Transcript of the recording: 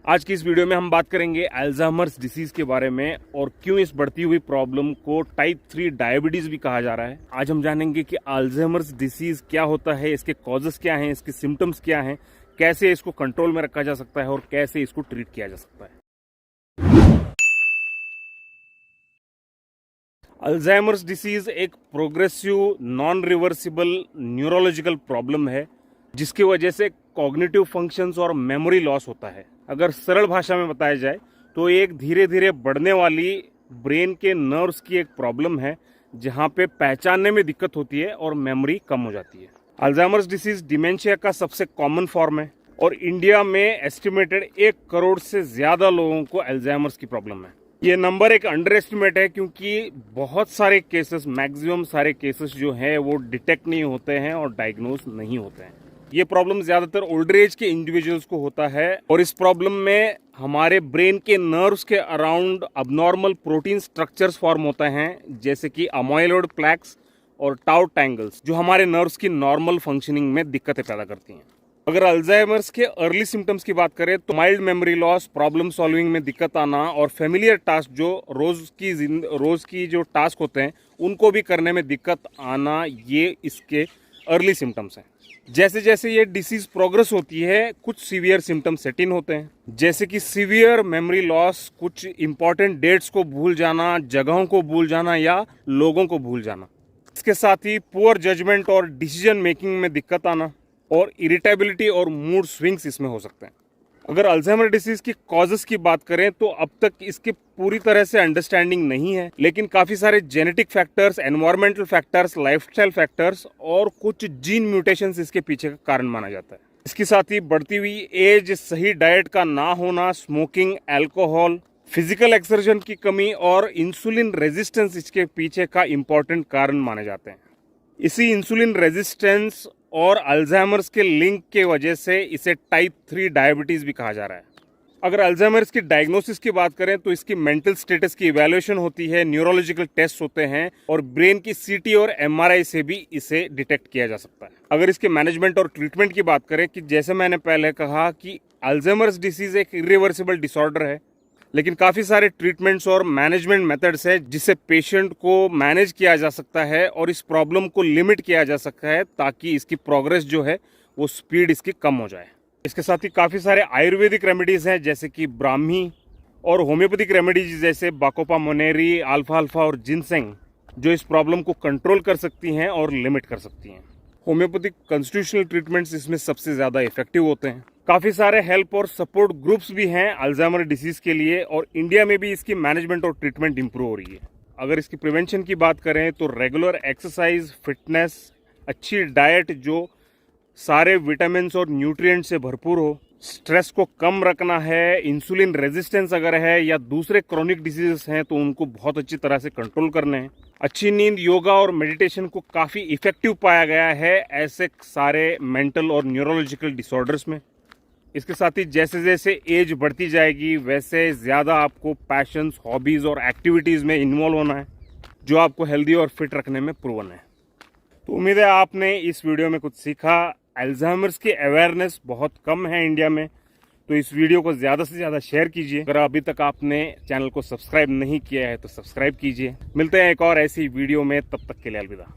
आज की इस वीडियो में हम बात करेंगे अल्जाइमर्स डिसीज के बारे में और क्यों इस बढ़ती हुई प्रॉब्लम को टाइप 3 डायबिटीज भी कहा जा रहा है। आज हम जानेंगे कि अल्जाइमर्स डिसीज क्या होता है, इसके कॉजेस क्या हैं, इसके सिम्टम्स क्या हैं, कैसे इसको कंट्रोल में रखा जा सकता है और कैसे इसको ट्रीट किया जा सकता है। अल्जाइमर्स डिसीज एक progressive non reversible neurological problem है जिसकी वजह से कॉग्निटिव फंक्शंस और मेमोरी लॉस होता है। अगर सरल भाषा में बताया जाए तो एक धीरे धीरे बढ़ने वाली ब्रेन के नर्व्स की एक प्रॉब्लम है जहां पे पहचानने में दिक्कत होती है और मेमोरी कम हो जाती है। अल्जाइमर्स डिसीज डिमेंशिया का सबसे कॉमन फॉर्म है और इंडिया में एस्टिमेटेड 1 करोड़ से ज्यादा लोगों को अल्जाइमर्स की प्रॉब्लम है। ये नंबर एक अंडर एस्टिमेट है क्योंकि बहुत सारे केसेस, मैक्सिमम सारे केसेस जो हैं वो डिटेक्ट नहीं होते हैं और डायग्नोज नहीं होते हैं। ये प्रॉब्लम ज्यादातर ओल्डर एज के इंडिविजुअल्स को होता है और इस प्रॉब्लम में हमारे ब्रेन के नर्व्स के around abnormal protein structures form होते हैं जैसे कि अमाइलॉइड प्लैक्स और टाउ टैंगल्स जो हमारे नर्व्स की नॉर्मल फंक्शनिंग में दिक्कतें पैदा करती हैं। अगर अल्जाइमर्स के अर्ली सिम्टम्स की बात करें तो mild memory loss, problem solving में दिक्कत आना और फेमिलियर टास्क जो रोज की जो टास्क होते हैं उनको भी करने में दिक्कत आना, ये इसके अर्ली सिम्टम्स हैं। जैसे जैसे ये डिसीज प्रोग्रेस होती है कुछ सीवियर सिम्टम्स सेट इन होते हैं जैसे कि सीवियर मेमोरी लॉस, कुछ इंपॉर्टेंट डेट्स को भूल जाना, जगहों को भूल जाना या लोगों को भूल जाना। इसके साथ ही पुअर जजमेंट और डिसीजन मेकिंग में दिक्कत आना और इरिटेबिलिटी और मूड स्विंग्स इसमें हो सकते हैं। अगर अल्जाइमर डिसीज की कॉजेस की बात करें तो अब तक इसके पूरी तरह से अंडरस्टैंडिंग नहीं है, लेकिन काफी सारे genetic factors, environmental factors, lifestyle factors और कुछ जीन म्यूटेशंस इसके पीछे का कारण माना जाता है। इसके साथ ही बढ़ती हुई एज, सही डाइट का ना होना, स्मोकिंग, अल्कोहल, फिजिकल एक्सर्शन की कमी और इंसुलिन रेजिस्टेंस इसके पीछे का इंपॉर्टेंट कारण माने जाते हैं। इसी इंसुलिन रेजिस्टेंस और अल्जाइमर्स के लिंक के वजह से इसे टाइप 3 डायबिटीज भी कहा जा रहा है। अगर अल्जाइमर्स की डायग्नोसिस की बात करें तो इसकी मेंटल स्टेटस की इवैल्यूएशन होती है, न्यूरोलॉजिकल टेस्ट होते हैं और ब्रेन की सीटी और एमआरआई से भी इसे डिटेक्ट किया जा सकता है। अगर इसके मैनेजमेंट और ट्रीटमेंट की बात करें कि जैसे मैंने पहले कहा कि अल्जाइमर्स डिसीज एक इरिवर्सिबल डिसऑर्डर है, लेकिन काफी सारे ट्रीटमेंट्स और मैनेजमेंट मेथड्स है जिससे पेशेंट को मैनेज किया जा सकता है और इस प्रॉब्लम को लिमिट किया जा सकता है ताकि इसकी प्रोग्रेस जो है वो स्पीड इसकी कम हो जाए। इसके साथ ही काफी सारे आयुर्वेदिक रेमेडीज हैं जैसे कि ब्राह्मी और होम्योपैथिक रेमेडीज जैसे बाकोपा मोनेरी, अल्फा अल्फा और जिनसेंग जो इस प्रॉब्लम को कंट्रोल कर सकती हैं और लिमिट कर सकती हैं। होम्योपैथिक कॉन्स्टिट्यूशनल ट्रीटमेंट्स इसमें सबसे ज्यादा इफेक्टिव होते हैं। काफी सारे हेल्प और सपोर्ट ग्रुप्स भी हैं अल्जाइमर डिसीज के लिए और इंडिया में भी इसकी मैनेजमेंट और ट्रीटमेंट इंप्रूव हो रही है। अगर इसकी प्रिवेंशन की बात करें तो रेगुलर एक्सरसाइज, फिटनेस, अच्छी डाइट जो सारे विटामिन और न्यूट्रिएंट से भरपूर हो, स्ट्रेस को कम रखना है, इंसुलिन रेजिस्टेंस अगर है या दूसरे क्रोनिक डिसीजेस हैं तो उनको बहुत अच्छी तरह से कंट्रोल करने हैं। अच्छी नींद, योगा और मेडिटेशन को काफी इफेक्टिव पाया गया है ऐसे सारे मेंटल और न्यूरोलॉजिकल डिसऑर्डर्स में। इसके साथ ही जैसे जैसे एज बढ़ती जाएगी वैसे ज़्यादा आपको पैशंस, हॉबीज़ और एक्टिविटीज़ में इन्वॉल्व होना है जो आपको हेल्दी और फिट रखने में प्रूवन है। तो उम्मीद है आपने इस वीडियो में कुछ सीखा। अल्जाइमर्स की अवेयरनेस बहुत कम है इंडिया में, तो इस वीडियो को ज़्यादा से ज़्यादा शेयर कीजिए। अगर अभी तक आपने चैनल को सब्सक्राइब नहीं किया है तो सब्सक्राइब कीजिए। मिलते हैं एक और ऐसी वीडियो में, तब तक के लिए अलविदा।